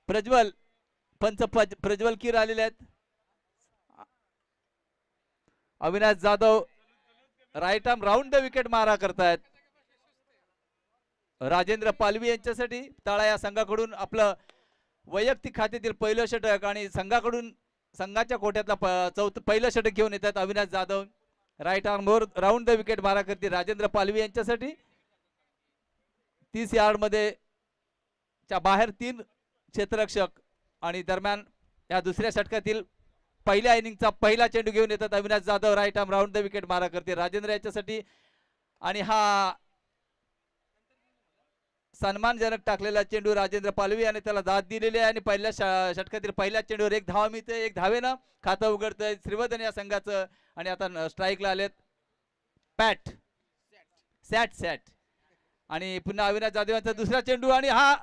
प्रज्वल पंच प्रज्वल कीर आलेले आहेत. Avinash Jadhav right arm round the wicket मारा करतायत. राजेंद्र पालवी यांच्यासाठी तळा या संघाकडून आपलं वैयक्तिक खात्यातील पहिलं षटक आणि संघाकडून संघाच्या कोट्यातला पहिलं षटक घेऊन येतात अविनाश जाधव. राईट आर्मवर राऊंड द विकेट मारा करते राजेंद्र पालवी यांच्यासाठी. 30 यार्ड मध्ये च्या बाहेर 3 क्षेत्ररक्षक आणि दरम्यान या दुसऱ्या षटकातील पहिल्या इनिंगचा पहिला चेंडू घेऊन येतात Avinash Jadhav. Right arm round the wicket मारा करते राजेंद्र याच्यासाठी. आणि हा सन्मानजनक टाकलेला चेंडू राजेंद्र पालवी याने त्याला दाद दिलेली आहे आणि पहिल्या षटकातील पहिल्या चेंडूवर 1 धाव मिळते. 1 धावेनं खातं उघडतंय श्रीवर्धन या संघाचं. आणि आता स्ट्राईकला आलेत पॅट सॅट आणि पुन्हा अविनाश जाधव यांचा दुसरा चेंडू आणि हा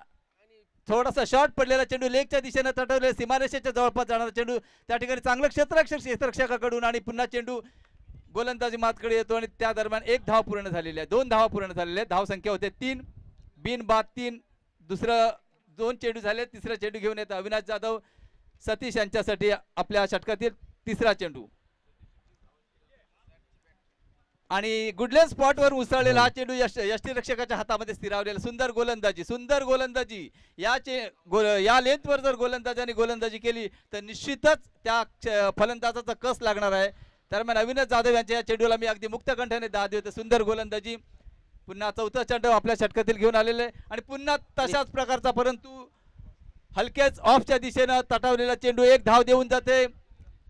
थोडासा शॉर्ट पडलेला चेंडू लेगच्या दिशेने तटवले सीमारेषेच्या जवळपास जाणारा चेंडू त्या ठिकाणी चांगलं क्षेत्ररक्षकाकडून आणि पुन्हा चेंडू गोलंदाजी मातकडे येतो आणि त्या दरम्यान 1 धाव पूर्ण झालेली आहे. 2 धावा पूर्ण झालेल्या आहेत. धाव संख्या होते 3 बिन बाद 3. दुसरं 2 चेंडू झाले. तिसरा चेंडू घेऊन येतो अविनाश जाधव सतीश यांच्यासाठी आपल्या षटकातील तिसरा चेंडू आणि गुडलेन स्पॉटवर उसळलेला हा चेंडू यष्टीरक्षकाच्या हातामध्ये स्थिरावलेला. सुंदर गोलंदाजी या लेंथवर जर गोलंदाजाने गोलंदाजी केली तर निश्चितच त्या फलंदाजाचा कस लागणार आहे. दरम्यान अविनाश जाधव यांच्या या चेंडूला मी अगदी मुक्त कंठाने दाद देतो. सुंदर गोलंदाजी. पुन्हा चौथा चेंडू आपल्या षटकातील घेऊन आलेले आणि पुन्हा तशाच प्रकारचा परंतु हलकेच ऑफच्या दिशेनं तटावलेला चेंडू 1 धाव देऊन जाते.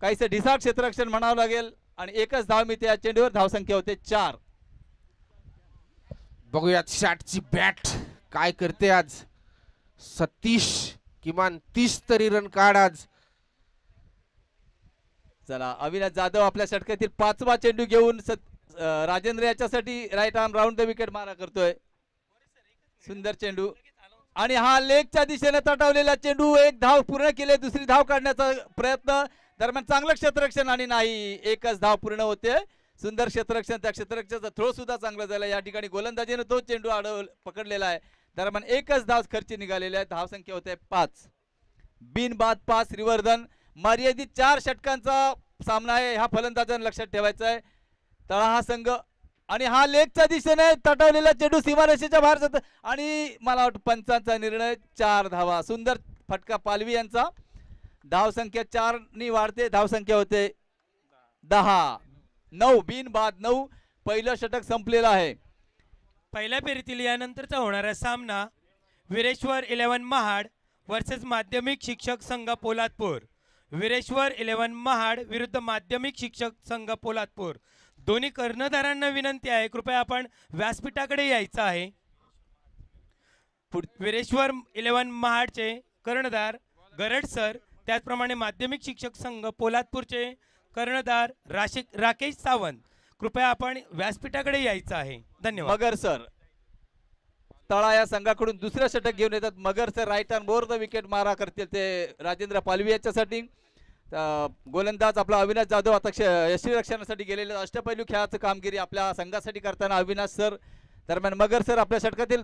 काहीसे ढिसाळ क्षेत्ररक्षण म्हणावं लागेल आणि 1च धाव मिळते या चेंडूवर. धावसंख्या होते 4. बघूयात शॅटची बॅट काय करते आज. सतीश किमान 30 तरी रन काढ आज. चला अविनाश जाधव आपल्या षटकातील 5वा चेंडू घेऊन राजेंद्र याच्यासाठी right arm round the wicket मारा करतोय. सुंदर चेंडू आणि हा लेगच्या दिशेने तटावलेला चेंडू 1 धाव पूर्ण केले. दुसरी धाव काढण्याचा प्रयत्न दरम्यान चांगलं क्षेत्ररक्षण आणि नाही 1च धाव पूर्ण होते. सुंदर क्षेत्ररक्षण. त्या क्षेत्ररक्षणाचा थ्रो सुद्धा चांगला झाला. या ठिकाणी गोलंदाजीने तो चेंडू पकडलेला आहे. दरम्यान 1च धाव खर्ची निघालेली आहे. धाव संख्या होते 5 बिन बाद 5. श्रीवर्धन मर्यादित 4 षटकांचा सामना आहे. हा फलंदाजांना लक्षात ठेवायचा आहे. तळा हा संघ आणि हा लेगच्या दिशेने तटवलेला चेंडू सीमारेषेच्या बाहेर जातो आणि मला वाटतं पंचांचा निर्णय 4 धावा. सुंदर फटका पालवी यांचा. धाव संख्या 4 नी वाढते. धाव संख्या होते 10. 9 बिन बाद 9. पहिलं षटक संपलेलं आहे. पहिल्या फेरीतील यानंतरचा होणारा सामना विरेश्वर 11 महाड वर्सेस माध्यमिक शिक्षक संघ पोलादपूर. विरेश्वर 11 महाड विरुद्ध माध्यमिक शिक्षक संघ पोलादपूर. दोन्ही कर्णधारांना विनंती आहे कृपया आपण व्यासपीठाकडे यायचं आहे. विरेश्वर 11 महाडचे कर्णधार गरड सर, त्याचप्रमाणे माध्यमिक शिक्षक संघ पोलादपूरचे कर्णधार राकेश सावंत, कृपया आपण व्यासपीठाकडे यायचं आहे. धन्यवाद. मगर सर तळा या संघाकडून दुसरं षटक घेऊन येतात. Magar sir right arm over the wicket मारा करतील ते राजेंद्र पालवी याच्यासाठी. गोलंदाज आपला अविनाश जाधव आता यष्टीरक्षणासाठी गेलेले. अष्टपैलू खेळाचं कामगिरी आपल्या संघासाठी करताना अविनाश सर. दरम्यान मगर सर आपल्या षटकातील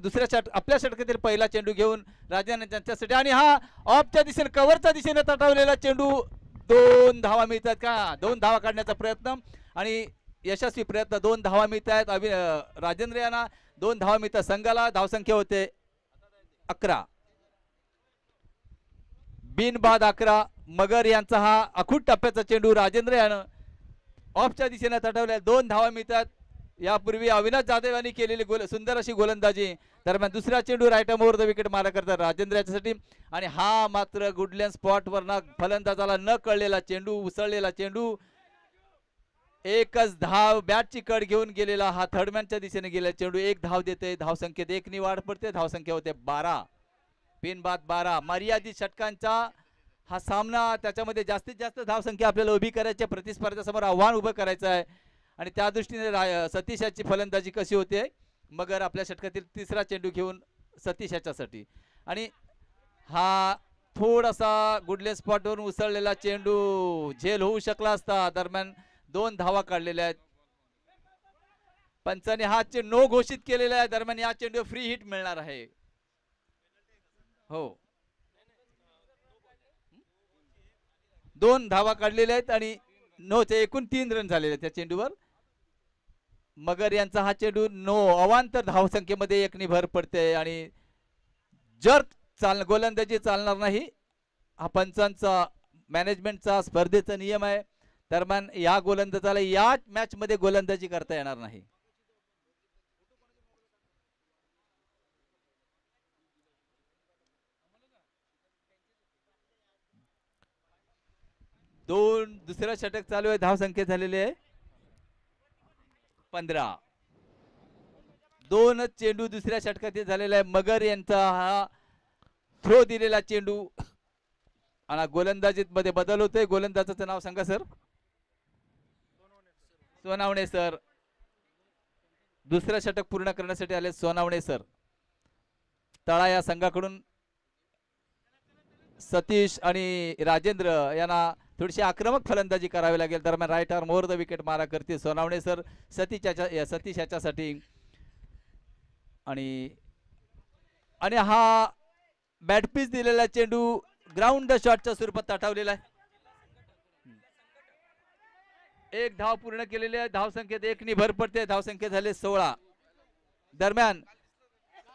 आपल्या षटकातील पहिला चेंडू घेऊन राजेंद्र यांच्यासाठी आणि हा ऑफच्या दिशेने कव्हरच्या दिशेने तटवलेला चेंडू. 2 धावा मिळतात का. 2 धावा काढण्याचा प्रयत्न आणि यशस्वी प्रयत्न. 2 धावा मिळत आहेत राजेंद्र यांना. 2 धावा मिळतात संघाला. धावसंख्या होते 11 बिन बाद 11. मगर यांचा हा अखूट टप्प्याचा चेंडू राजेंद्र यानं ऑफच्या दिशेने तटवल्या. 2 धावा मिळतात. यापूर्वी अविनाश जाधव यांनी केलेली सुंदर अशी गोलंदाजी. दरम्यान दुसरा चेंडू right arm over the wicket मारा करतात राजेंद्र याच्यासाठी आणि हा मात्र गुडलेन स्पॉटवर ना फलंदाजाला न कळलेला चेंडू, उसळलेला चेंडू. 1च धाव बॅटची कड घेऊन गेलेला हा थर्डमॅनच्या दिशेने गेलेला चेंडू 1 धाव देते. धावसंख्येत 1 नी वाढ पडते. धावसंख्या होते 12 बिन बाद 12. मर्यादित षटकांचा हा सामना. त्याच्यामध्ये जास्तीत जास्त धावसंख्या आपल्याला उभी करायची. प्रतिस्पर्ध्यासमोर आव्हान उभं करायचं आहे आणि त्या दृष्टीने सतीश याची फलंदाजी कशी होते. मगर आपल्या षटकातील तिसरा चेंडू घेऊन सतीश याच्यासाठी आणि हा थोडासा गुडलेन स्पॉटवरून उसळलेला चेंडू झेल होऊ शकला असता. दरम्यान 2 धावा काढलेल्या आहेत. पंचाने हा चेंडू नो घोषित केलेला आहे. दरम्यान या चेंडूवर फ्री हिट मिळणार आहे. हो 2 धावा काढलेल्या आहेत आणि 9चे एकूण 3 रन झालेले आहेत त्या चेंडूवर. मगर यांचा हा चेंडू 9 अवांतर धावसंख्येमध्ये एकनी भर पडते आणि जर गोलंदाजी चालणार नाही, हा पंचांचा मॅनेजमेंटचा स्पर्धेचा नियम आहे. दरम्यान या गोलंदाजाला या मॅच मध्ये गोलंदाजी करता येणार नाही. दुसरा षटक चालू आहे. धावसंख्या झालेली आहे 15. 2 चेंडू दुसऱ्या षटकात झालेला आहे. मगर यांचा हा थ्रो दिलेला चेंडू आणि गोलंदाजीत मध्ये बदल होतोय. गोलंदाजाचं नाव सांगा सर. सोनावणे सर दुसरं षटक पूर्ण करण्यासाठी आले. सोनावणे सर. तळा या संघाकडून सतीश आणि राजेंद्र यांना थोडीशी आक्रमक फलंदाजी करावी लागेल. दरम्यान right arm over the wicket मारा करते सोनावणे सर सतीश याच्यासाठी. आणि हा बॅटपीस दिलेला चेंडू ग्राउंड शॉटच्या स्वरूपात ताठवलेला आहे. 1 धाव पूर्ण केलेली आहे. धावसंख्येत 1 भर पडते. धावसंख्या झाले 16. दरम्यान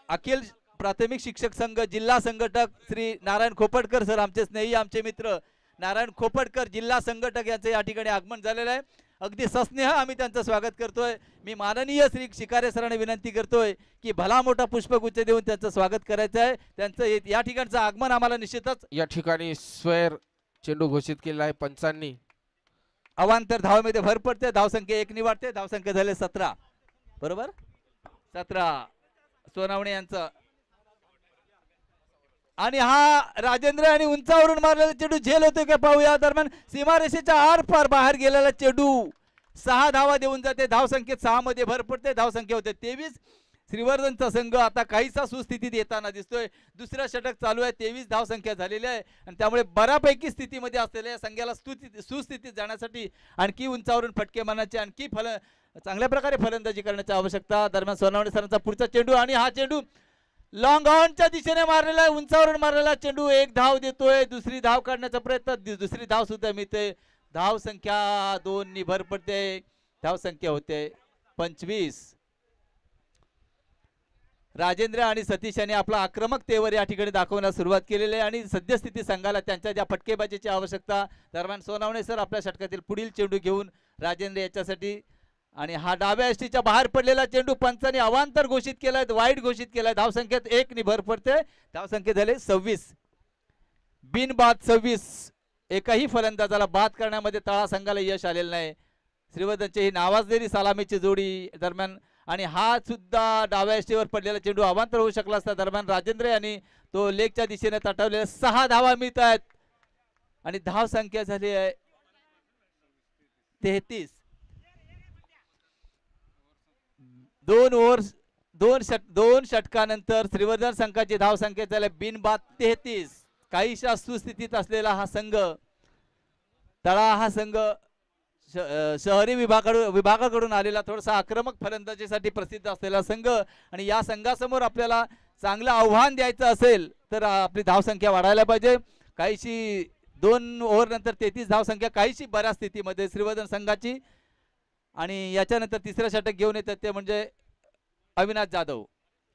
अखिल प्राथमिक शिक्षक संघ जिल्हा संघटक श्री नारायण खोपटकर सर, आमचे स्नेही, आमचे मित्र नारायण खोपटकर जिल्हा संघटक यांचे या ठिकाणी आगमन झालेलं आहे. अगदी सस्नेह आम्ही त्यांचं स्वागत करतोय. मी माननीय श्री शिकारे सरांना विनंती करतोय की भला मोठा पुष्पगुच्छ देऊन त्यांचं स्वागत करायचं आहे. त्यांचं या ठिकाणचं आगमन आम्हाला निश्चितच. या ठिकाणी स्क्वेअर चेंडू घोषित केला आहे पंचांनी. अवांतर धावेमध्ये भर पडते. धावसंख्या 1 वाढते. धावसंख्या झाले 17. बरोबर 17 सोनावणे यांचं. आणि हा राजेंद्र आणि उंचावरून मारलेला चेंडू झेल होते का पाहूया. दरम्यान सीमारेषेच्या आरपार बाहेर गेलेला चेंडू 6 धावा देऊन जाते. धावसंख्येत 6 मध्ये भर पडते. धावसंख्या होते 23. श्रीवर्धनचा संघ आता काहीसा सुस्थितीत येताना दिसतोय. दुसरा षटक चालू आहे. 23 धावसंख्या झालेली आहे आणि त्यामुळे बऱ्यापैकी स्थितीमध्ये असलेल्या संघाला सुस्थितीत जाण्यासाठी आणखी उंचावरून फटके मारण्याचे, आणखी चांगल्या प्रकारे फलंदाजी करण्याची आवश्यकता. दरम्यान सोनावणे सरांचा पुढचा चेंडू आणि हा चेंडू लॉंग ऑनच्या दिशेने मारलेला आहे. उंचावरून मारलेला चेंडू 1 धाव देतोय. दुसरी धाव काढण्याचा प्रयत्न, दुसरी धाव सुद्धा मिळते. धाव संख्या 2 भर पडते. धाव संख्या होते 25. राजेंद्र आणि सतीश यांनी आपला आक्रमकतेवर या ठिकाणी दाखवण्यास सुरुवात केलेली आहे आणि सद्यस्थिती संघाला त्यांच्या ज्या फटकेबाजीची आवश्यकता. दरम्यान सोनावणे सर आपल्या षटकातील पुढील चेंडू घेऊन राजेंद्र याच्यासाठी. आणि हा डाव्या यष्टीच्या बाहेर पडलेला चेंडू पंचांनी अवांतर घोषित केलाय, वाईट घोषित केलाय. धावसंख्येत 1 भर पडते. धावसंख्या झाले 26. बिनबाद 26. एकाही फलंदाजाला बाद करण्यामध्ये तळा संघाला यश आलेलं नाही. श्रीवर्धनची ही नावाजलेली सलामीची जोडी. दरम्यान आणि हा सुद्धा डाव्या यष्टीवर पडलेला चेंडू अवांतर होऊ शकला असता. दरम्यान राजेंद्र यांनी तो लेगच्या दिशेने तटवलेला 6 धावा मिळत आहेत आणि धावसंख्या झाली आहे 33. 2 ओव्हर्स 2 षटकानंतर श्रीवर्धन संघाची धावसंख्या झाली बिनबाद 33. काहीशा सुस्थितीत असलेला हा संघ, तळा हा संघ शहरी विभागाकडून आलेला थोडासा आक्रमक फलंदाजीसाठी प्रसिद्ध असलेला संघ आणि या संघासमोर आपल्याला चांगलं आव्हान द्यायचं असेल तर आपली धावसंख्या वाढायला पाहिजे. काहीशी 2 ओव्हर नंतर 33 धावसंख्या काहीशी बऱ्या स्थितीमध्ये श्रीवर्धन संघाची. आणि याच्यानंतर तिसरं षटक घेऊन येतात ते म्हणजे अविनाश जाधव,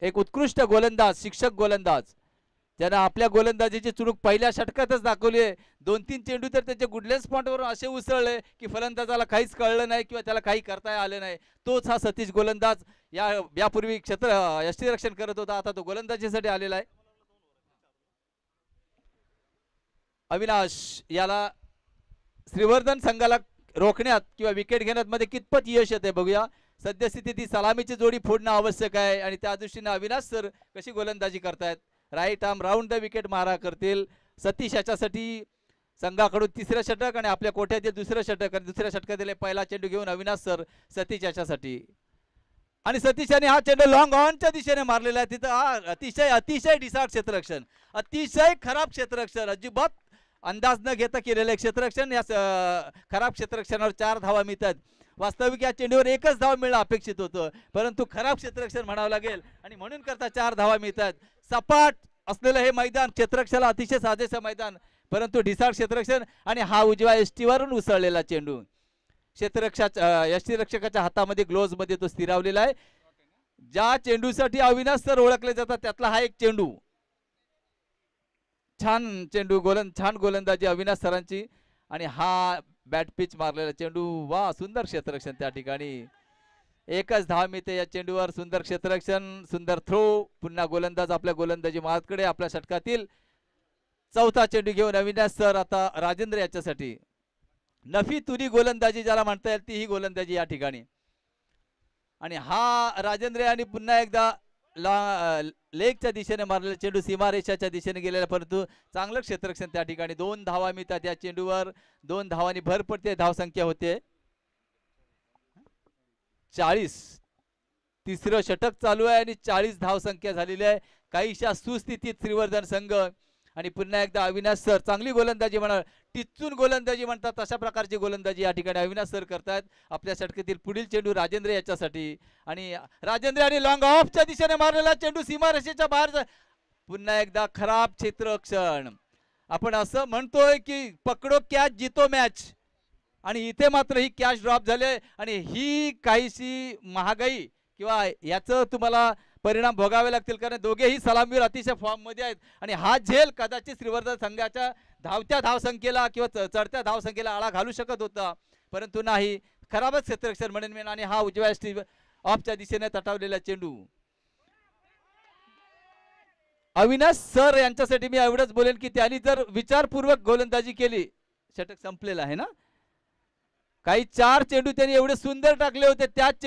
एक उत्कृष्ट गोलंदाज, शिक्षक गोलंदाज, ज्यांना आपल्या गोलंदाजीची चुणूक पहिल्या षटकातच दाखवली आहे. 2-3 चेंडू तर त्याचे गुडलेस पॉइंटवरून असे उसळले की फलंदाजाला काहीच कळलं नाही किंवा त्याला काही करता आले नाही. तोच हा सतीश गोलंदाज यापूर्वी यष्टीरक्षण करत होता. आता तो गोलंदाजीसाठी आलेला आहे. अविनाश याला श्रीवर्धन संघाला रोखण्यात किंवा विकेट घेण्यात मध्ये कितपत यश येते बघूया. सद्यस्थितीत ही सलामीची जोडी फोडणं आवश्यक आहे आणि त्या दृष्टीने अविनाश सर कशी गोलंदाजी करतायत. Right arm round the wicket मारा करतील. सतीश याच्यासाठी संघाकडून तिसरं षटक आणि आपल्या कोठ्यातील दुसरं षटक आणि दुसऱ्या षटकातील पहिला चेंडू घेऊन अविनाश सर सतीश याच्यासाठी. आणि सतीश यांनी हा चेंडू लॉंग ऑनच्या दिशेने मारलेला आहे. तिथं अतिशय डिसार्ट क्षेत्ररक्षण, अतिशय खराब क्षेत्ररक्षण, अजिबात अंदाज न घेता केलेलं क्षेत्ररक्षण. या खराब क्षेत्ररक्षणावर 4 धावा मिळतात. वास्तविक या चेंडूवर 1च धाव मिळणं अपेक्षित होतं, परंतु खराब क्षेत्ररक्षण म्हणावं लागेल आणि म्हणून करता 4 धावा मिळतात. सपाट असलेलं हे मैदान, क्षेत्ररक्षणाला अतिशय साजेसं मैदान, परंतु ढिसाळ क्षेत्ररक्षण आणि हा उजव्या यष्टीवरून उसळलेला चेंडू क्षेत्ररक्षाच्या यष्टीरक्षकाच्या हातामध्ये ग्लोव्ज मध्ये तो स्थिरावलेला आहे. ज्या चेंडूसाठी अविनाश सर ओळखले जातात त्यातला हा एक चेंडू. छान चेंडू छान गोलंदाजी अविनाश सरांची आणि हा बॅट पिच मारलेला चेंडू. वा सुंदर क्षेत्ररक्षण त्या ठिकाणी. एकच धाव मिळते या चेंडूवर. सुंदर क्षेत्ररक्षण सुंदर थ्रो. पुन्हा गोलंदाज आपल्या गोलंदाजी मार्गाकडे आपल्या षटकातील चौथा चेंडू घेऊन अविनाश सर आता राजेंद्र याच्यासाठी. नफी तुरी गोलंदाजी ज्याला म्हणता येईल ती ही गोलंदाजी या ठिकाणी. आणि हा राजेंद्र यांनी पुन्हा एकदा लेगच्या दिशेने मारलेला चेंडू सीमारेषाच्या दिशेने गेलेला परंतु चांगलं क्षेत्ररक्षण त्या ठिकाणी. 2 धावा मिळतात या चेंडूवर. 2 धावांनी भर पडते. धावसंख्या होते 40. तिसरं षटक चालू आहे आणि 40 धावसंख्या झालेली आहे. काहीशा सुस्थितीत श्रीवर्धन संघ. आणि पुन्हा एकदा अविनाश सर चांगली गोलंदाजी म्हणा टिचून गोलंदाजी म्हणतात तशा प्रकारची गोलंदाजी या ठिकाणी अविनाश सर करतात. आपल्या षटकातील पुढील चेंडू राजेंद्र याच्यासाठी आणि राजेंद्र आणि लॉंग ऑफच्या दिशेने मारलेला चेंडू सीमारेषेच्या बाहेर. पुन्हा एकदा खराब क्षेत्ररक्षण. आपण असं म्हणतोय की पकडो कॅच जितो मॅच आणि इथे मात्र ही कॅच ड्रॉप झाले आणि ही काहीशी महागाई किंवा याचं तुम्हाला परिणाम भोगावे लागतील कारण दोघेही सलामीवर अतिशय फॉर्म मध्ये आहेत आणि हा झेल कदाचित श्रीवर्धन संघाच्या धावत्या धावसंख्येला किंवा चढत्या धावसंख्येला आळा घालू शकत होता परंतु नाही. खराबच क्षेत्ररक्षण म्हणेन मी. आणि हा उजव्या ऑफच्या दिशेने तटावलेला चेंडू. अविनाश सर यांच्यासाठी मी एवढंच बोलेन की त्यांनी जर विचारपूर्वक गोलंदाजी केली षटक संपलेलं आहे ना. काही 4 चेंडू त्यांनी एवढे सुंदर टाकले होते त्याच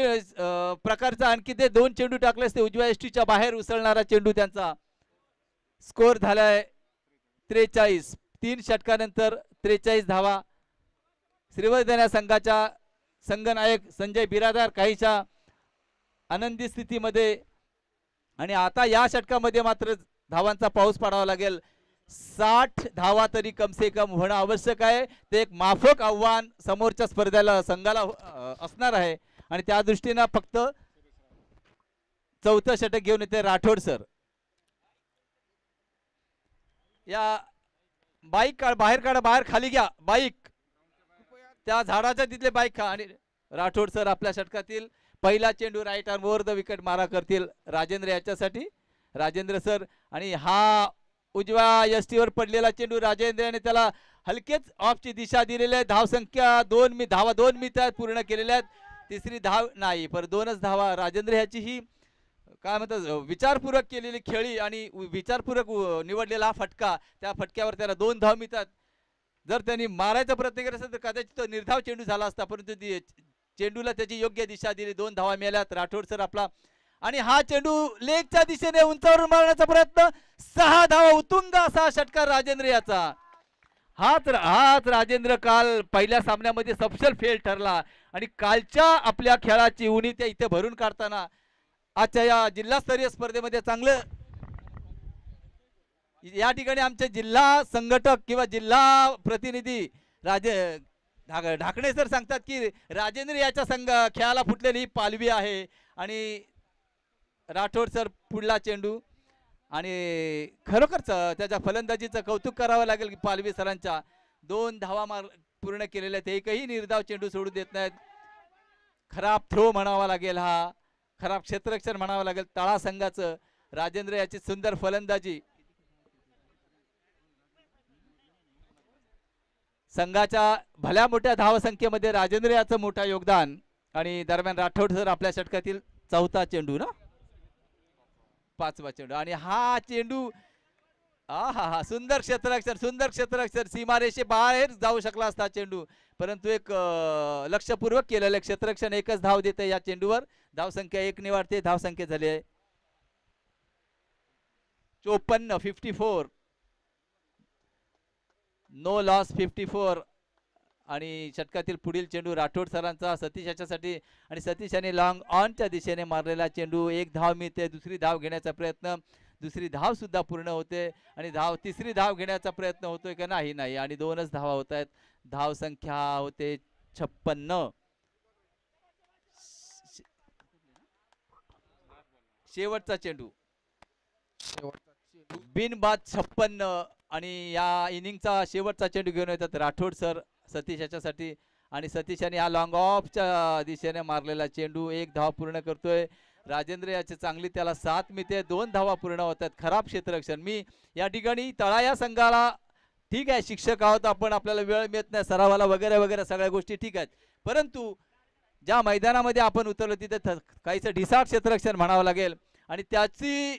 प्रकारचा आणखी ते 2 चेंडू टाकले असते उजव्या यष्टीच्या बाहेर उसळणारा चेंडू त्यांचा. स्कोर झालाय 43. 3 षटकानंतर 43 धावा. श्रीवर्धन या संघाच्या संघनायक संजय बिरादार काहीच्या आनंदी स्थितीमध्ये आणि आता या षटकामध्ये मात्र धावांचा पाऊस पडावा लागेल. 60 धावा तरी कम से कम होणं आवश्यक आहे. ते एक माफक आव्हान समोरच्या स्पर्धेला संघाला असणार आहे आणि त्या दृष्टीने फक्त चौथं षटक घेऊन येते राठोड सर. या बाईक बाहेर काढा बाहेर खाली घ्या बाईक त्या झाडाच्या तिथले बाईक खा. आणि राठोड सर आपल्या षटकातील पहिला चेंडू right arm over the wicket मारा करतील राजेंद्र याच्यासाठी. राजेंद्र सर आणि हा उजव्या यष्टीवर पडलेला चेंडू राजेंद्र याने त्याला हलकेच ऑफची दिशा दिलेली आहे. धावसंख्या 2 धावा 2 मिनिटात पूर्ण केलेल्या आहेत. तिसरी धाव नाही पर 2च धावा. राजेंद्र ह्याची ही काय म्हणतात विचारपूर्वक केलेली खेळी आणि विचारपूर्वक निवडलेला फटका त्या फटक्यावर त्याला 2 धाव मिळतात. जर त्यांनी मारायचा प्रयत्न केला असेल तर कदाचित तो निर्धाव चेंडू झाला असता परंतु चेंडूला त्याची योग्य दिशा दिली. 2 धावा मिळाल्यात. राठोड सर आपला आणि हा चेंडू लेगच्या दिशेने उंचावरून मारण्याचा प्रयत्न. 6 धावा उत्तुंग असा षटकार राजेंद्र याचा. हाच राजेंद्र काल पहिल्या सामन्यामध्ये सपशेल फेल ठरला आणि कालच्या आपल्या खेळाची उणी त्या इथे भरून काढताना आजच्या या जिल्हास्तरीय स्पर्धेमध्ये चांगलं या ठिकाणी आमचे जिल्हा संघटक किंवा जिल्हा प्रतिनिधी ढाकणे सर सांगतात की राजेंद्र याच्या खेळाला फुटलेली ही पालवी आहे. आणि राठोड सर पुढला चेंडू आणि खरोखरच त्याच्या फलंदाजीचं कौतुक करावं लागेल की पालवी सरांच्या 2 धावा पूर्ण केलेल्या आहेत. एकही निर्धाव चेंडू सोडू देत नाहीत. खराब थ्रो म्हणावा लागेल हा खराब क्षेत्ररक्षण म्हणावं लागेल तळा संघाचं. राजेंद्र याची सुंदर फलंदाजी. संघाच्या भल्या मोठ्या धावसंख्येमध्ये राजेंद्र याचं मोठं योगदान. आणि दरम्यान राठोड सर आपल्या षटकातील चौथा चेंडू ना 5वा चेंडू आणि हा चेंडू हा सुंदर क्षेत्ररक्षण सीमारेषे बाहेर जाऊ शकला असता चेंडू परंतु एक लक्षपूर्वक केलेलं क्षेत्ररक्षण. एकच धाव देते या चेंडूवर. धावसंख्या 1 ने वाढते. धावसंख्या झाली आहे 54. 54 नो लॉस 54. आणि षटकातील पुढील चेंडू राठोड सरांचा सतीश याच्यासाठी आणि सतीश यांनी लॉंग ऑनच्या दिशेने मारलेला चेंडू. 1 धाव मिळते. दुसरी धाव घेण्याचा प्रयत्न. दुसरी धाव सुद्धा पूर्ण होते आणि तिसरी धाव घेण्याचा प्रयत्न होतोय का नाही आणि 2च धावा होत आहेत. धाव संख्या होते 56. शेवटचा चेंडू बिनबाद 56 आणि या इनिंगचा शेवटचा चेंडू घेऊन येतात राठोड सर सतीश याच्यासाठी आणि सतीश यांनी हा लॉंग ऑफच्या दिशेने मारलेला चेंडू 1 धाव पूर्ण करतोय. राजेंद्र याची चांगली त्याला साथ मिळते. 2 धावा पूर्ण होतात. खराब क्षेत्ररक्षण. मी या ठिकाणी तळा या संघाला ठीक आहे शिक्षक आहोत आपण आपल्याला वेळ मिळत नाही सरावाला वगैरे वगैरे सगळ्या गोष्टी ठीक आहेत परंतु ज्या मैदानामध्ये आपण उतरलो तिथे काहीसं ढिसाळ क्षेत्ररक्षण म्हणावं लागेल आणि त्याची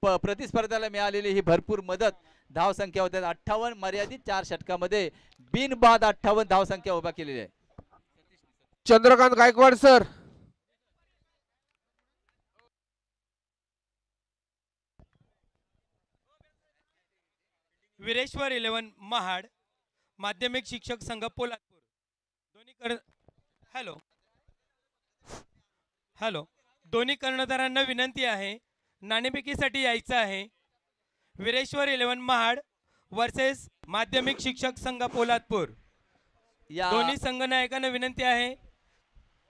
प्रतिस्पर्ध्याला मिळालेली ही भरपूर मदत. धाव संख्या होत्या 58 मर्यादित 4 षटकामध्ये बिनबाद 58 धाव संख्या उभा केलेली आहे. चंद्रकांत गायकवाड सर. विरेश्वर 11 महाड माध्यमिक शिक्षक संघ पोलादपूर दोन्ही कर्णधारांना विनंती आहे नाणेफेकीसाठी यायचं आहे. विरेश्वर 11 महाड वर्सेस माध्यमिक शिक्षक संघ पोलादपूर या दोन्ही संघनायकांना विनंती आहे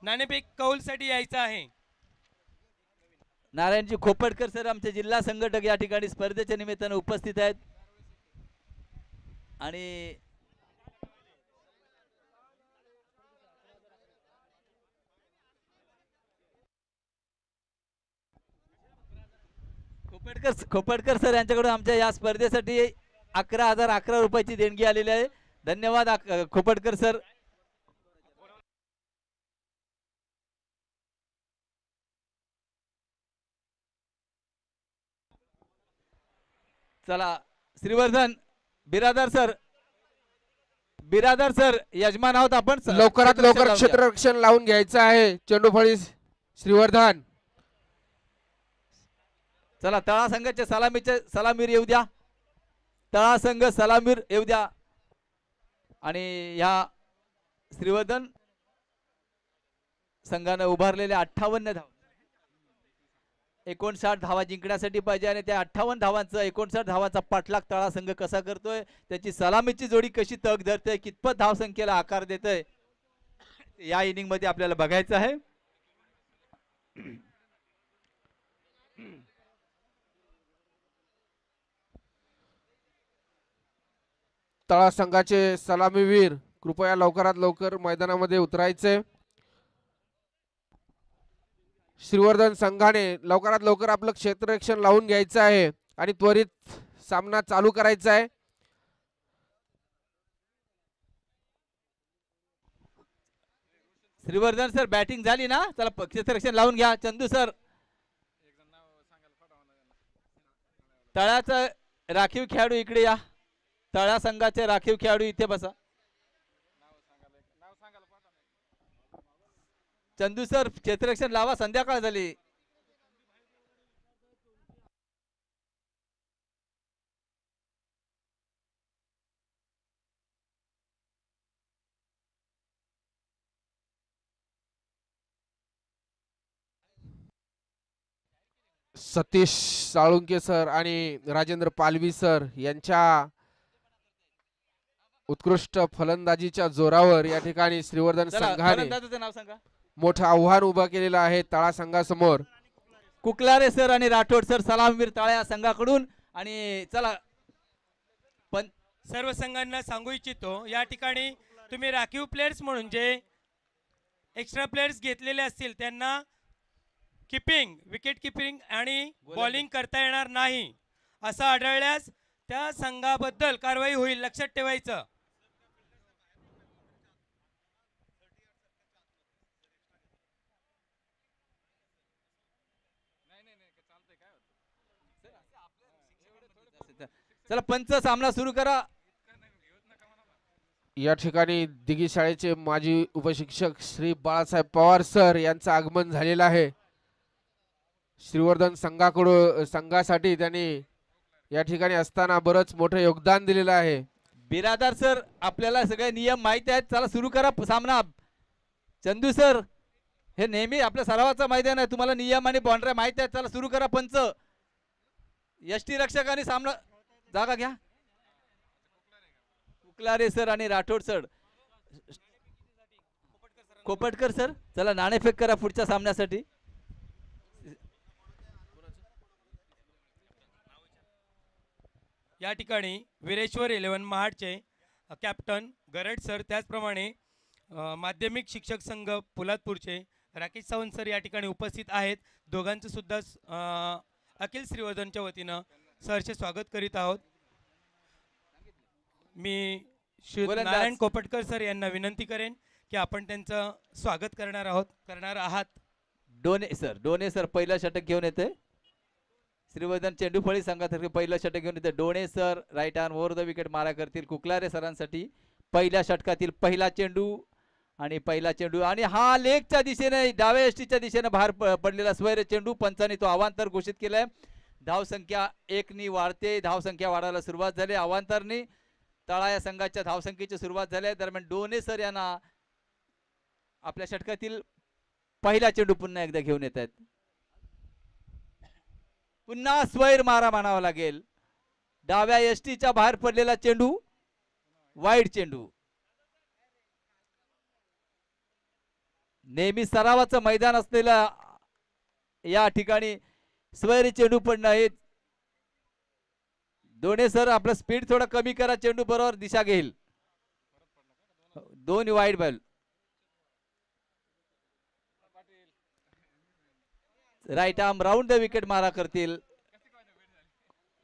नाणेफेक कौलसाठी यायचं आहे. नारायणजी खोपटकर सर आमचे जिल्हा संघटक या ठिकाणी स्पर्धेच्या निमित्ताने उपस्थित आहेत आणि खोपटकर सर यांच्याकडून आमच्या या स्पर्धेसाठी 11,011 रुपयाची देणगी आलेली आहे. धन्यवाद खोपटकर सर. चला श्रीवर्धन बिरादर सर यजमान आहोत आपण लवकरात लवकर क्षेत्ररक्षण लावून घ्यायचं आहे. चेंडूफळी श्रीवर्धन. चला तळा संघाचे सलामीर येऊ द्या. तळा संघ सलामीर येऊ द्या आणि ह्या श्रीवर्धन संघाने उभारलेले 58 धावा 59 धावा जिंकण्यासाठी पाहिजे आणि त्या 58 धावांचा 59 धावांचा पाठलाग तळा संघ कसा करतोय त्याची सलामीची जोडी कशी तग धरते कितपत धाव संख्येला आकार देतोय या इनिंग मध्ये आपल्याला बघायचं आहे. तळा संघाचे सलामीवीर कृपया लवकरात लवकर मैदानामध्ये उतरायचे. श्रीवर्धन संघाने लवकरात लवकर आपलं क्षेत्ररक्षण लावून घ्यायचं आहे आणि त्वरित सामना चालू करायचा आहे. श्रीवर्धन सर बॅटिंग झाली ना चला क्षेत्ररक्षण लावून घ्या. चंदू सर तळाचा राखीव खेळाडू इकडे या. तळा संघाचे राखीव खेळाडू इथे बसा. चंदू सर क्षेत्ररक्षण लावा संध्याकाळ झाली. सतीश साळुंके सर आणि राजेंद्र पालवी सर यांच्या उत्कृष्ट फलंदाजीच्या जोरावर या ठिकाणी श्रीवर्धन संघाने नाव सांगा. मोठं आव्हान उभा केलेलं आहे तळा संघासमोर. कुकलारे सर आणि राठोड सर सलामवीर तळा संघाकडून आणि चला पण सर्व संघांना सांगू इच्छितो या ठिकाणी तुम्ही राखीव प्लेयर्स म्हणून जे एक्स्ट्रा प्लेयर्स घेतलेले असतील त्यांना किपिंग विकेट किपिंग आणि बॉलिंग करता येणार नाही असं आढळल्यास त्या संघाबद्दल कारवाई होईल लक्षात ठेवायचं. चला पंच सामना सुरू करा. या ठिकाणी दिघी शाळेचे माजी उपशिक्षक श्री बाळासाहेब पवार सर यांचं आगमन झालेलं आहे. श्रीवर्धन संघासाठी त्यांनी या ठिकाणी असताना बरंच मोठं योगदान दिलेलं आहे. बिरादार सर आपल्याला सगळे नियम माहिती आहेत चला सुरू करा सामना. चंदू सर हे नेहमी आपल्या सरावाचं मैदान आहे तुम्हाला नियम आणि बाउंड्री माहिती आहेत चला सुरू करा. पंच यष्टी रक्षकांनी सामना जागा घ्या. कुकलारे सर आणि राठोड सर खोपटकर सर चला नाणेफेक करा पुढच्या सामन्यासाठी. या ठिकाणी वीरेश्वर 11 महाडचे कॅप्टन गरड सर, त्याचप्रमाणे माध्यमिक शिक्षक संघ पोलादपूरचे राकेश सावंत सर या ठिकाणी उपस्थित आहेत. दोघांचं सुद्धा अखिल श्रीवर्धनच्या वतीनं सरचे स्वागत करीत आहोत. मी श्री नारायण कोपटकर सर यांना विनंती करेन की आपण त्यांचं स्वागत करणार आहात. डोणे सर पहिला षटक घेऊन येते. श्रीवर्धन चेंडू फळी संघातर्फे पहिला षटक घेऊन येते. Done sir right arm over the wicket मारा करतील. कुकलारे सरांसाठी पहिल्या षटकातील पहिला चेंडू आणि हा लेगच्या दिशेने डाव्या यष्टीच्या दिशेने बाहेर पडलेला स्वैर चेंडू. पंचाने तो अवांतर घोषित केलाय. धावसंख्या 1 नी वाढते. धावसंख्या वाढायला सुरुवात झाली. अवांतरनी तळा संघाच्या धावसंख्येची सुरुवात झाली. दरम्यान डोणे सर यांना आपल्या षटकातील पहिला चेंडू पुन्हा एकदा घेऊन येत आहेत. पुन्हा स्वैर मारा म्हणावा लागेल. डाव्या यष्टीच्या बाहेर पडलेला चेंडू, वाईड चेंडू. नेहमी सरावाचं मैदान असलेला या ठिकाणी स्वैर चेंडू पडणं आहे. दोन्ही सर आपलं स्पीड थोडं कमी करा. चेंडू बरोबर दिशा घेईल. दोन wide ball. Right arm round the wicket मारा करतील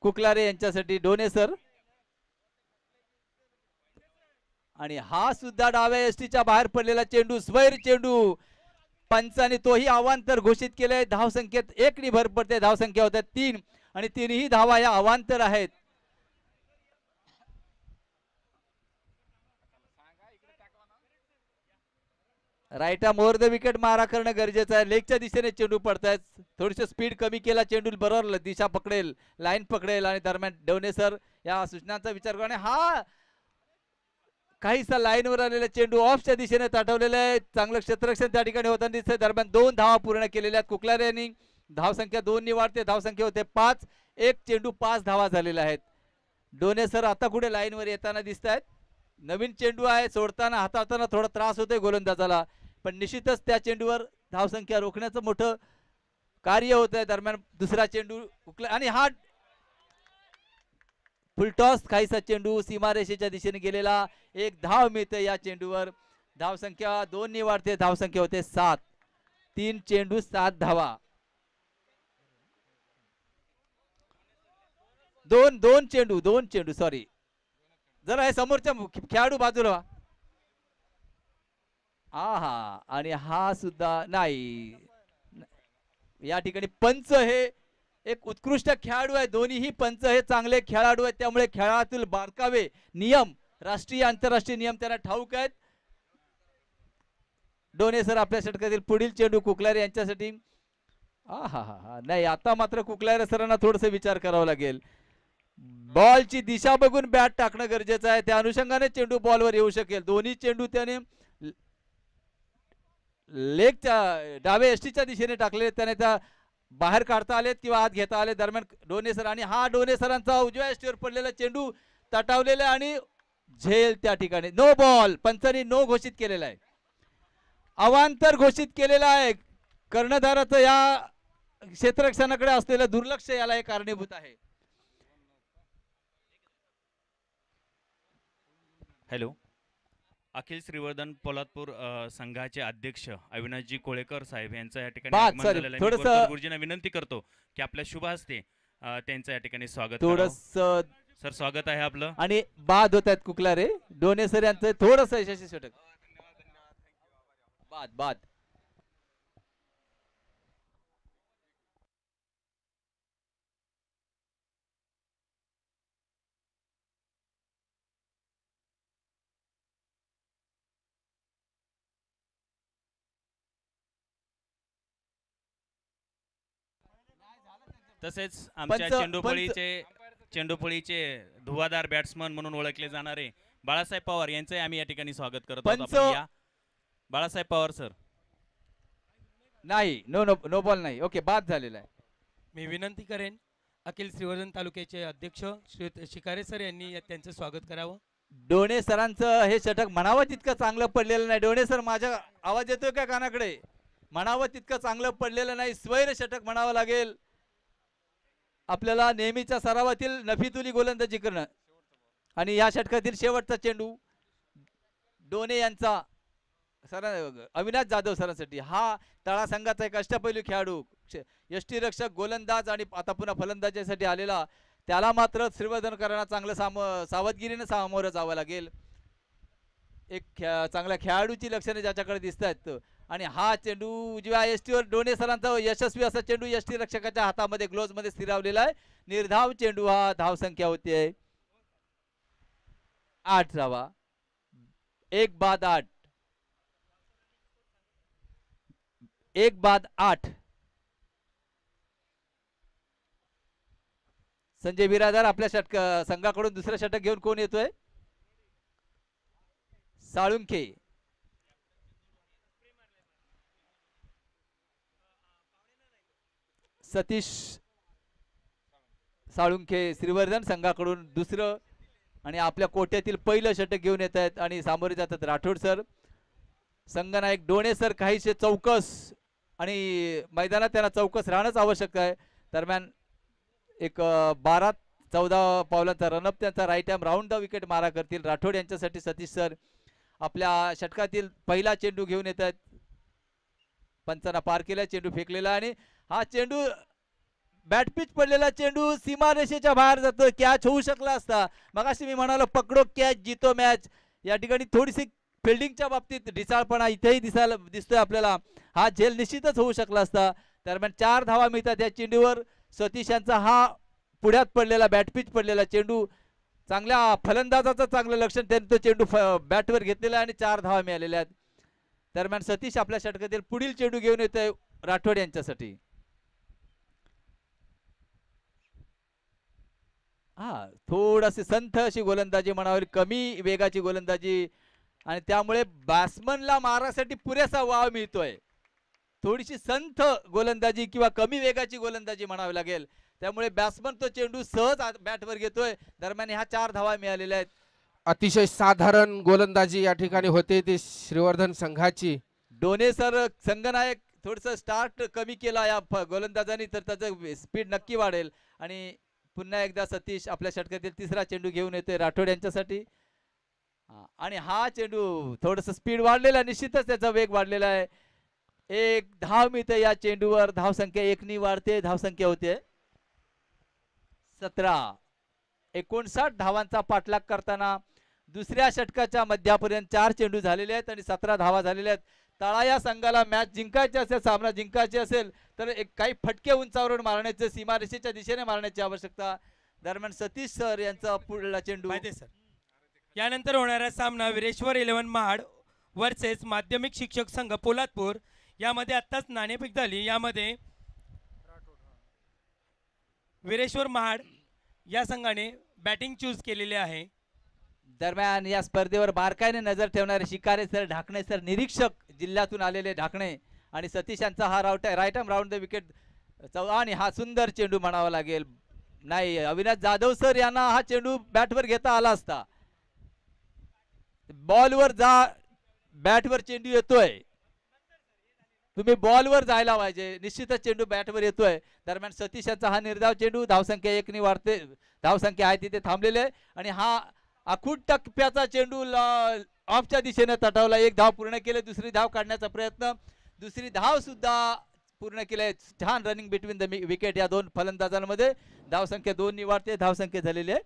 कुकलारे यांच्यासाठी डोणे सर. आणि हा सुद्धा डाव्या यष्टीच्या बाहेर पडलेला चेंडू, स्वैर चेंडू. पंचाने तोही अवांतर घोषित केलंय. धावसंख्येत 1 नी भर पडते. धावसंख्या होत्या 3 आणि 3ही धावा या अवांतर आहेत. Right arm over the wicket मारा करणं गरजेचं आहे. लेगच्या दिशेने चेंडू पडतायत. थोडीशी स्पीड कमी केला चेंडू बरोबर दिशा पकडेल, लाईन पकडेल. आणि दरम्यान डोणे सर या सूचनांचा विचार करणे. हा काहीसा लाईनवर आलेला चेंडू ऑफच्या दिशेने ताठवलेला आहे. चांगलं क्षेत्ररक्षण त्या ठिकाणी होताना दिसतंय. दरम्यान 2 धावा पूर्ण केलेल्या आहेत कुकलारे यांनी. धावसंख्या 2 नी वाढते. धावसंख्या होते 5. 1 चेंडू 5 धावा झालेल्या आहेत. डोणे सर आता कुठे लाईनवर येताना दिसत आहेत. नवीन चेंडू आहे. सोडताना हाताळताना थोडा त्रास होतोय गोलंदाजाला, पण निश्चितच त्या चेंडूवर धावसंख्या रोखण्याचं मोठं कार्य होत आहे. दरम्यान दुसरा चेंडू आणि हा फुलटॉस काहीसा चेंडू सीमारेषेच्या दिशेने गेलेला. 1 धाव मिळते या चेंडूवर. धावसंख्या 2 नी वाढते. धावसंख्या होते 7. 3 चेंडू 7 धावा. दोन चेंडू सॉरी, जरा हे समोरच्या खेळाडू बाजूला व्हा. आहा, आणि हा सुद्धा नाही. या ठिकाणी पंच हे एक उत्कृष्ट खेळाडू आहे. दोन्हीही पंच हे चांगले खेळाडू आहेत. त्यामुळे खेळातील बारकावे, नियम, राष्ट्रीय आंतरराष्ट्रीय नियम त्यांना ठाऊक आहेत. डोणे सर आपल्या षटकातील पुढील चेंडू कुकलारे यांच्यासाठी. हा नाही, आता मात्र कुकलारे सरांना थोडस विचार करावा लागेल. बॉलची दिशा बघून बॅट टाकणं गरजेचं आहे. त्या अनुषंगाने चेंडू बॉलवर येऊ शकेल. दोन्ही चेंडू त्याने लेगच्या डाव्या यष्टीच्या दिशेने टाकले. त्याने त्या बाहेर काढता आलेत किंवा आत घेता आले. दरम्यान डोणे सर आणि हा डोणे सरांचा उजव्या यष्टीवर पडलेला चेंडू तटावलेला आणि झेल त्या ठिकाणी. No ball. पंचांनी नो घोषित केलेला आहे. अवांतर घोषित केलेला आहे. कर्णधाराचं या क्षेत्ररक्षणाकडे असलेलं दुर्लक्ष याला हे कारणीभूत आहे. हॅलो, अखिल श्रीवर्धन पोलादपूर संघाचे अध्यक्ष अविनाशजी कोळेकर साहेब यांचं या ठिकाणी आगमन झालेलं आहे. मी गुरुजींना विनंती करतो की आपल्या शुभ हस्ते त्यांचं या ठिकाणी स्वागत करावं. सर, स्वागत आहे आपलं. आणि बाद होत आहेत कुकलारे. डोणे सर यांचं थोडस यशस्वी षटक. बाद तसेच आमच्या चेंडूफळीचे धुवादार बॅट्समन म्हणून ओळखले जाणारे बाळासाहेब पवार यांचे आम्ही या ठिकाणी स्वागत करत आहोत. बाळासाहेब पवार सर. नाही, नो बॉल नाही. ओके, बाद झालेला आहे. मी विनंती करेन अखिल श्रीवर्धन तालुक्याचे अध्यक्ष श्री शिकारे सर यांनी त्यांचं स्वागत करावं. डोणे सरांचं हे षटक म्हणावं तितकं चांगलं पडलेलं नाही. डोणे सर, माझा आवाज येतोय का कानाकडे? म्हणावं तितकं चांगलं पडलेलं नाही. स्वैर षटक म्हणावं लागेल. आपल्याला नेहमीच्या सरावातील नफीतुली गोलंदाजी करणं आणि या षटकातील शेवटचा चेंडू डोने यांचा सर अविनाश जाधव सरांसाठी. हा तळा संघाचा एक अष्टपैलू खेळाडू यष्टीरक्षक गोलंदाज आणि आता पुन्हा फलंदाजीसाठी आलेला, त्याला मात्र श्रीवर्धनकरांना चांगलं सावधगिरीने सामोरं जावं लागेल. एक चांगल्या खेळाडूची लक्षणे ज्याच्याकडे दिसत आहेत आणि हा चेंडू उजव्या यष्टीवर डोने सरांचा यशस्वी असा चेंडू यष्टीरक्षकाच्या हातामध्ये ग्लोव्ज मध्ये स्थिरावलेला आहे. निर्धाव चेंडू, हा धाव संख्या होती 8 धावा. 1 बाद 8. 1 बाद 8. संजय बिरादार आपल्या संघाकडून दुसरं षटक घेऊन कोण येतोय? साळुंखे. सतीश साळुंखे श्रीवर्धन संघाकडून दुसरं आणि आपल्या कोट्यातील पहिलं षटक घेऊन येत आहेत आणि सामोरे जातात राठोड सर. संघनायक डोणे सर काहीसे चौकस आणि मैदानात त्यांना चौकस राहणंच आवश्यक आहे. दरम्यान एक 12-14 पावलांचा रनअप त्यांचा right arm round the wicket मारा करतील. राठोड यांच्यासाठी सतीश सर आपल्या षटकातील पहिला चेंडू घेऊन येत आहेत. पंचांना पार केला, चेंडू फेकलेला आणि हा चेंडू बॅट पिच पडलेला चेंडू सीमारेषेच्या बाहेर जातो. कॅच होऊ शकला असता. मगाशी मी म्हणालो पकडो कॅच जितो मॅच. या ठिकाणी थोडीशी फिल्डिंगच्या बाबतीत ढिसाळपणा इथेही दिसतोय आपल्याला. हा झेल निश्चितच होऊ शकला असता. दरम्यान 4 धावा मिळतात या चेंडूवर. सतीश यांचा हा पुढ्यात पडलेला बॅट पिच पडलेला चेंडू चांगल्या फलंदाजाचं चांगलं लक्षण, त्यांनी तो चेंडू बॅटवर घेतलेला आणि 4 धावा मिळालेल्या आहेत. दरम्यान सतीश आपल्या षटकातील पुढील चेंडू घेऊन येतोय राठोड यांच्यासाठी. हा थोडीशी संथ अशी गोलंदाजी म्हणावी, कमी वेगाची गोलंदाजी आणि त्यामुळे बॅट्समनला मारासाठी पुरेसा वाव मिळतोय. थोडीशी संथ गोलंदाजी किंवा कमी वेगाची गोलंदाजी म्हणावी लागेल. त्यामुळे बॅट्समन तो चेंडू सहज बॅटवर घेतोय. दरम्यान ह्या 4 धावा मिळालेल्या आहेत. अतिशय साधारण गोलंदाजी या ठिकाणी होते ती श्रीवर्धन संघाची. डोने सर संघनायक थोडस स्टार्ट कमी केला या गोलंदाजांनी तर त्याचं स्पीड नक्की वाढेल. आणि पुन्हा एकदा सतीश आपल्या षटकातील तिसरा चेंडू घेऊन येतोय राठोड यांच्यासाठी आणि हा चेंडू थोडस स्पीड वाढलेला, निश्चितच त्याचा वेग वाढलेला आहे. 1 धाव मिळते या चेंडूवर. धाव संख्या 1 नी वाढते. धाव संख्या होते 17. 59 धावांचा पाठलाग करताना दुसऱ्या षटकाच्या मध्यापर्यंत 4 चेंडू झालेले आहेत आणि 17 धावा झालेल्या आहेत. तळा या संघाला मॅच जिंकायची असेल, सामना जिंकायची असेल तर काही फटके उंचावरून मारण्याचे, सीमारेषेच्या दिशेने मारण्याची आवश्यकता. दरम्यान सतीश सर यांचा पुढला चेंडू. सर यानंतर होणारा सामना विरेश्वर 11 महाड वर्सेस माध्यमिक शिक्षक संघ पोलादपूर. यामध्ये आत्ताच नाणेफेक झाली. यामध्ये विरेश्वर महाड या संघाने बॅटिंग चूज केलेले आहे. दरम्यान या स्पर्धेवर बारकाईने नजर ठेवणारे शिकारे सर, ढाकणे सर, निरीक्षक जिल्ह्यातून आलेले ढाकणे आणि सतीश यांचा हा right arm round the wicket आणि हा सुंदर चेंडू म्हणावा लागेल. नाही, अविनाश जाधव सर यांना हा चेंडू बॅटवर घेता आला असता. बॉलवर जा, बॅटवर चेंडू येतोय, तुम्ही बॉलवर जायला पाहिजे. निश्चितच चेंडू बॅटवर येतोय. दरम्यान सतीश यांचा हा निर्धाव चेंडू. धावसंख्या 1 नी वाढते. धावसंख्या आहे तिथे थांबलेले आहे आणि हा आखूड टप्प्याचा चेंडू ऑफच्या दिशेने तटावला. 1 धाव पूर्ण केले. दुसरी धाव काढण्याचा प्रयत्न, दुसरी धाव सुद्धा पूर्ण केले. छान रनिंग बिटवीन द विकेट या 2 फलंदाजांमध्ये. धावसंख्या 2 नी वाढते. धावसंख्या झालेली आहे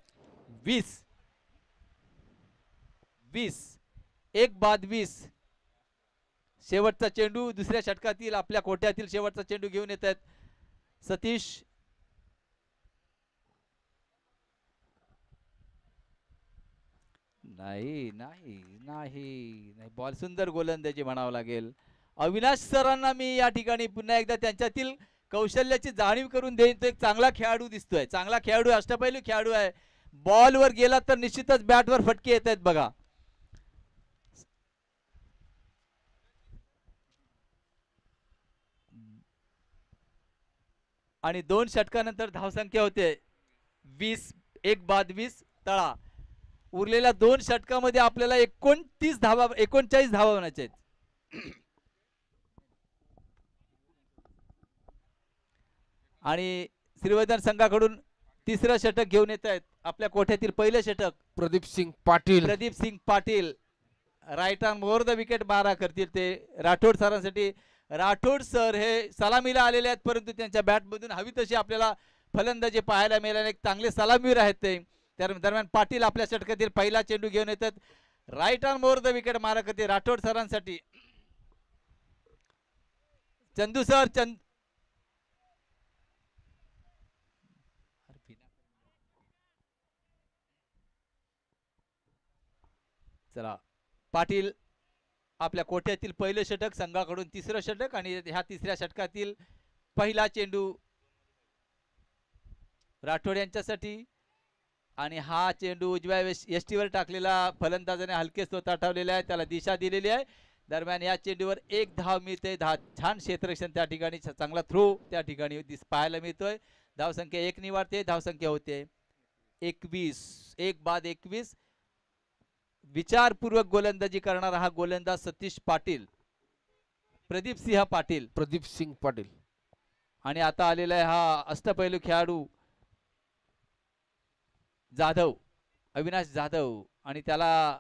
20. 1 बाद 20. शेवटचा चेंडू दुसऱ्या षटकातील आपल्या कोट्यातील शेवटचा चेंडू घेऊन येत आहेत सतीश. नाही नाही नाही नाही, बॉल सुंदर गोलंदाजी म्हणावं लागेल. अविनाश सरांना मी या ठिकाणी पुन्हा एकदा त्यांच्यातील कौशल्याची जाणीव करून देईन. तो एक चांगला खेळाडू दिसतोय, चांगला खेळाडू, अष्टपैलू खेळाडू आहे. बॉलवर गेला तर निश्चितच बॅटवर फटके येत आहेत बघा. आणि 2 षटकानंतर धावसंख्या होते 20. 1 बाद 20 तळा. उरलेल्या 2 षटकामध्ये आपल्याला 29 धावा बनायचे आहेत. आणि श्रीवर्धन संघाकडून तिसरं षटक घेऊन येत आहेत. आपल्या कोठ्यातील पहिलं षटक Pradeep Singh Patil. Pradeep Singh Patil right arm over the wicket मारा करतील ते राठोड सरांसाठी. राठोड सर हे सलामीला आलेले आहेत, परंतु त्यांच्या बॅटमधून हवी तशी आपल्याला फलंदाजी पाहायला मिळाले. एक चांगले सलामीवीर आहेत ते. त्या दरम्यान पाटील आपल्या षटकातील पहिला चेंडू घेऊन येतात. Right arm over the wicket मारा करते राठोड सरांसाठी. चंदू सर चला पाटील आपल्या कोठ्यातील पहिलं षटक, संघाकडून तिसरं षटक आणि ह्या तिसऱ्या षटकातील पहिला चेंडू राठोड यांच्यासाठी. आणि हा चेंडू उजव्या यष्टीवर टाकलेला फलंदाजाने हलकेच तो ताठवलेला आहे, त्याला दिशा दिलेली आहे. दरम्यान या चेंडूवर एक धाव मिळते. छान क्षेत्ररक्षण त्या ठिकाणी, चांगला थ्रो त्या ठिकाणी पाहायला मिळतोय. धावसंख्या 1 निवाडते. धावसंख्या होते 21. 1 बाद 21. विचारपूर्वक गोलंदाजी करणारा हा गोलंदाज सतीश पाटील, प्रदीप सिंग पाटील. आणि आता आलेला आहे हा अष्टपैलू खेळाडू जाधव, अविनाश जाधव, आणि त्याला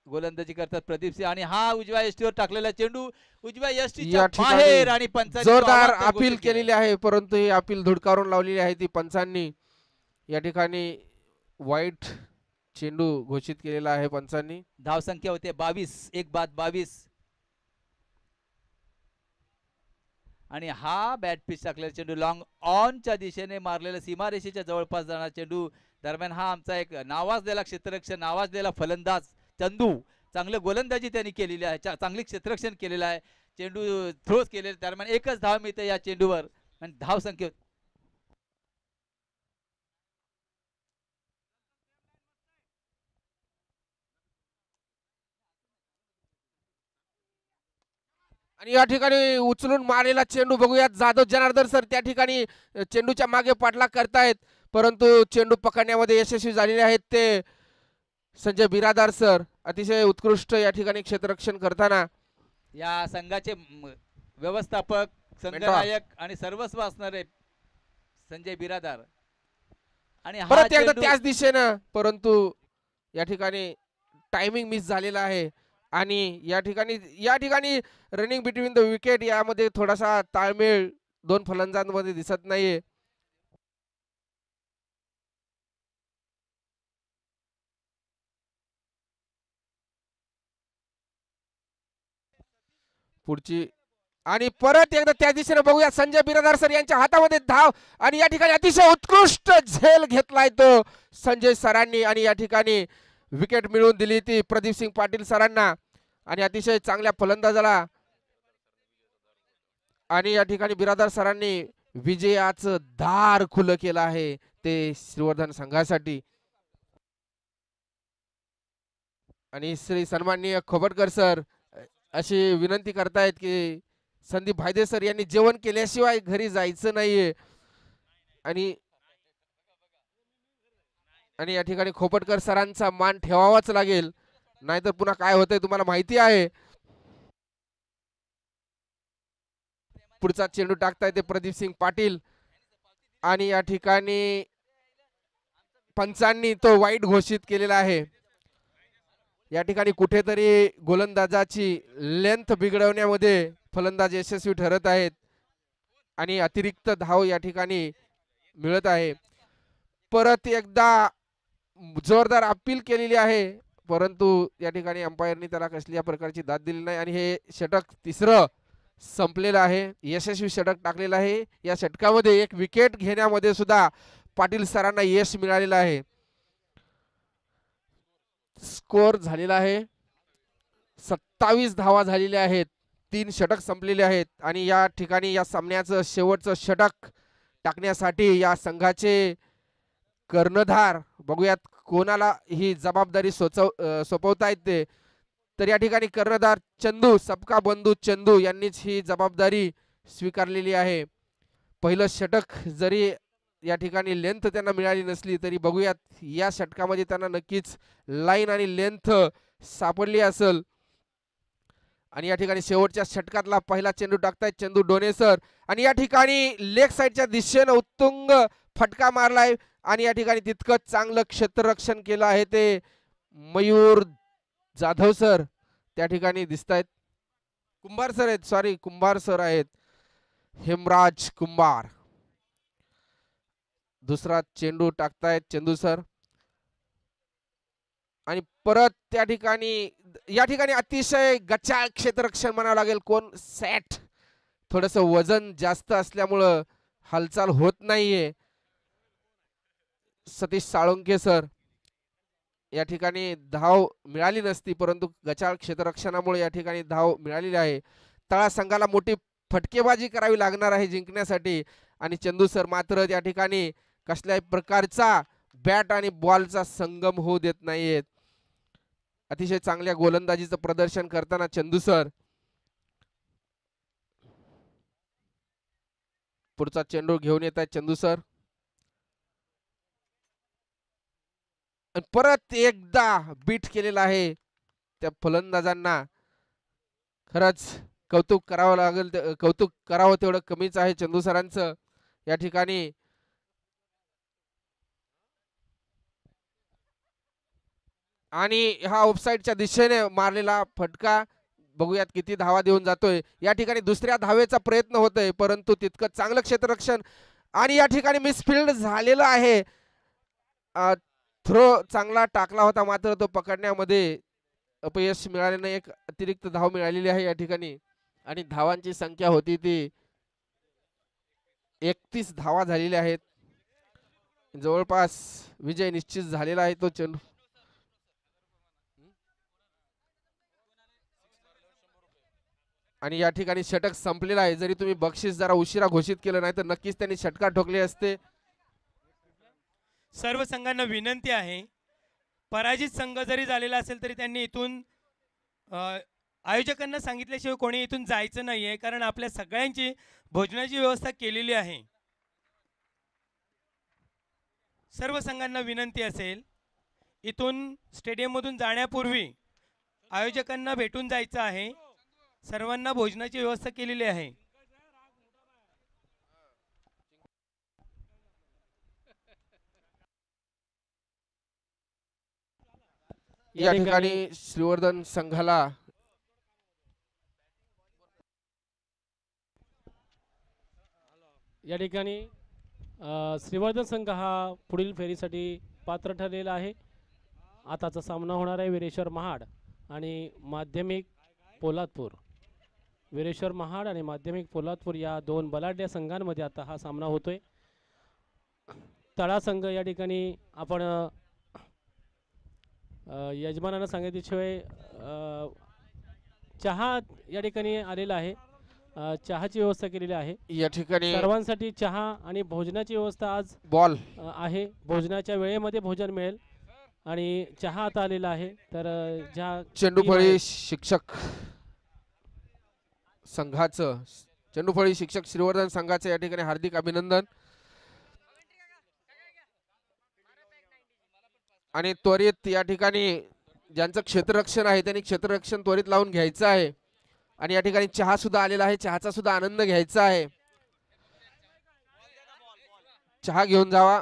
गोलंदाजी करतात प्रदीप सिंग. आणि हा उजव्या यष्टीवर टाकलेला चेंडू उजव्या यष्टीच्या बाहेर आणि पंचांनी जोरदार अपील केलेली आहे, परंतु ही अपील धुडकारून लावलेली आहे ती पंचांनी. या ठिकाणी वाईट चेंडू घोषित केलेला आहे पंचांनी. धावसंख्या होते 22. 1 बाद 22. आणि हा बॅट पिच टाकलेला चेंडू लॉंग ऑनच्या दिशेने मारलेला सीमारेषेच्या जवळपास जाणारा चेंडू. दरम्यान हा आमचा एक नावाजलेला क्षेत्ररक्षण, नावाजलेला फलंदाज चंदू, चांगलं गोलंदाजी त्यांनी केलेली आहे, चांगली क्षेत्ररक्षण केलेलं आहे, चेंडू थ्रोच केलेला. दरम्यान एकच धाव मिळते या चेंडूवर. आणि धावसंख्या आणि या ठिकाणी उचलून मारलेला चेंडू बघूयात. जाधव जनार्दन सर त्या ठिकाणी चेंडूच्या मागे पाठलाग करतायत, परंतु चेंडू पकडण्यामध्ये यशस्वी झालेले आहेत ते संजय बिरादार सर. अतिशय उत्कृष्ट या ठिकाणी क्षेत्ररक्षण करताना. या संघाचे व्यवस्थापक, संघनायक आणि सर्वस्व असणारे संजय बिरादार. आणि परत एकदा त्याच दिशेनं, परंतु या ठिकाणी टायमिंग मिस झालेला आहे. आणि या ठिकाणी रनिंग बिटवीन द विकेट यामध्ये थोडासा ताळमेळ दोन फलंदाजांमध्ये दिसत नाहीये. पुढची आणि परत एकदा त्या दिशेने बघूया. संजय बिरादार सर यांच्या हातामध्ये धाव आणि या ठिकाणी अतिशय उत्कृष्ट झेल घेतलाय तो संजय सरांनी. आणि या ठिकाणी विकेट मिळवून दिली ती प्रदीप सिंग पाटील सरांना. आणि अतिशय चांगल्या फलंदाजाला आणि या ठिकाणी बिरादार सरांनी विजयाचं दार खुलं केलं आहे ते श्रीवर्धन संघासाठी. आणि श्री सन्माननीय खोबटकर सर अशी विनंती करतायत की संदीप भायदे सर यांनी जेवण केल्याशिवाय घरी जायचं नाहीये. आणि या ठिकाणी खोपटकर सरांचा मान ठेवावाच लागेल, नाहीतर पुन्हा काय होतंय तुम्हाला माहिती आहे. पुढचा चेंडू टाकताय ते प्रदीप सिंग पाटील. आणि या ठिकाणी पंचांनी तो वाईट घोषित केलेला आहे. या ठिकाणी कुठेतरी गोलंदाजाची लेंथ बिघडवण्यामध्ये फलंदाज यशस्वी ठरत आहेत आणि अतिरिक्त धाव या ठिकाणी मिळत आहे. परत एकदा जोरदार अपील केलेली आहे, परंतु या ठिकाणी अंपायरनी त्याला कसल्या प्रकारची दाद दिली नाही. आणि हे षटक तिसरं संपलेलं आहे, यशस्वी षटक टाकलेलं आहे. या षटकामध्ये एक विकेट घेण्यामध्ये सुद्धा पाटील सरांना यश मिळालेलं आहे. स्कोर झालेला आहे 27 धावा झालेल्या आहेत, 3 षटक संपलेले आहेत. आणि या ठिकाणी या सामन्याचं शेवटचं षटक टाकण्यासाठी या संघाचे कर्णधार बघूयात कोणाला ही जबाबदारी सोपवतायत ते. तर या ठिकाणी कर्णधार चंदू, सबका बंधू चंदू यांनीच ही जबाबदारी स्वीकारलेली आहे. पहिलं षटक जरी या ठिकाणी लेंथ त्यांना मिळाली नसली तरी बघूयात या षटकामध्ये त्यांना नक्कीच लाईन आणि लेंथ सापडली असेल. आणि या ठिकाणी शेवटच्या षटकातला पहिला चेंडू टाकतायत चंदू डोणे सर. आणि या ठिकाणी लेग साईडच्या दिशेनं उत्तुंग फटका मारलाय आणि या ठिकाणी तितकंच चांगलं क्षेत्ररक्षण केलं आहे ते मयूर जाधव सर त्या ठिकाणी दिसत आहेत. कुंभार सर आहेत, सॉरी कुंभार सर आहेत, हेमराज कुंभार. दुसरा चेंडू टाकतायत चंदू सर आणि परत त्या ठिकाणी या ठिकाणी अतिशय गचाळ क्षेत्ररक्षण म्हणावं लागेल. कोण सॅट थोडस वजन जास्त असल्यामुळं हालचाल होत नाहीये. सतीश साळुंके सर या ठिकाणी धाव मिळाली नसती परंतु गचाळ क्षेत्ररक्षणामुळे या ठिकाणी धाव मिळालेली आहे. तळा संघाला मोठी फटकेबाजी करावी लागणार आहे जिंकण्यासाठी आणि चंदू सर मात्र या ठिकाणी कसल्याही प्रकारचा बॅट आणि बॉलचा संगम होऊ देत नाहीयेत. अतिशय चांगल्या गोलंदाजीचं प्रदर्शन करताना चंदू सर. पुढचा चेंडू घेऊन येत आहेत चंदू सर. परत एकदा बीट केलेला आहे त्या फलंदाजांना. खरंच कौतुक करावं लागेल, कौतुक करावं तेवढं कमीच आहे चंदू सरांचं या ठिकाणी. आणि हा ऑफसाईडच्या दिशेने मारलेला फटका बघूयात किती धावा देऊन जातोय. या ठिकाणी दुसऱ्या धावेचा प्रयत्न होतोय परंतु तितकं चांगलं क्षेत्ररक्षण आणि या ठिकाणी मिसफिल्ड झालेलं आहे. थ्रो चांगला टाकला होता मात्र तो पकडण्यामध्ये अपयश मिळाले नाही. एक अतिरिक्त धाव मिळालेली आहे या ठिकाणी आणि धावांची संख्या होती ती 31 धावा झालेल्या आहेत. जवळपास विजय निश्चित झालेला आहे तो चेंडू. आणि या ठिकाणी षटक संपलेला आहे. जरी तुम्ही बक्षीस जरा उशिरा घोषित केलं नाही तर नक्कीच त्यांनी षटकार ठोकले असते. सर्व संघांना विनंती आहे, पराजित संघ जरी झालेला असेल तरी त्यांनी इथून आयोजकांना सांगितल्याशिवाय कोणी इथून जायचं नाहीये, कारण आपल्या सगळ्यांची भोजनाची व्यवस्था केलेली आहे. सर्व संघांना विनंती असेल, इथून स्टेडियममधून जाण्यापूर्वी आयोजकांना भेटून जायचं आहे. सर्वांना भोजनाची व्यवस्था केलेली आहे. या ठिकाणी श्रीवर्धन संघाला या ठिकाणी श्रीवर्धन संघ हा पुढील फेरीसाठी पात्र ठरलेला आहे. आताचा सामना होणार आहे वीरेश्वर महाड आणि माध्यमिक पोलादपूर. वीरेश्वर महाड आणि माध्यमिक पोलादपूर या दोन बलाढ्य संघांमध्ये आता हा सामना होतोय. तळा संघ या ठिकाणी आपण यजमानांना सांगितल्याशिवाय चहा या ठिकाणी आलेला आहे. चहाची व्यवस्था केलेली आहे या ठिकाणी सर्वांसाठी. चहा आणि भोजनाची व्यवस्था आज बॉल आहे. भोजनाच्या वेळेमध्ये भोजन मिळेल आणि चहा आता आलेला आहे. तर ज्या चेंडूफळी शिक्षक संघाचं चेंडूफळी शिक्षक श्रीवर्धन संघाचं या ठिकाणी हार्दिक अभिनंदन. आणि त्वरित या ठिकाणी ज्यांचं क्षेत्ररक्षण आहे त्यांनी क्षेत्ररक्षण त्वरित लावून घ्यायचं आहे. आणि या ठिकाणी चहा सुद्धा आलेला आहे, चहाचा सुद्धा आनंद घ्यायचा आहे. चहा घेऊन जावा.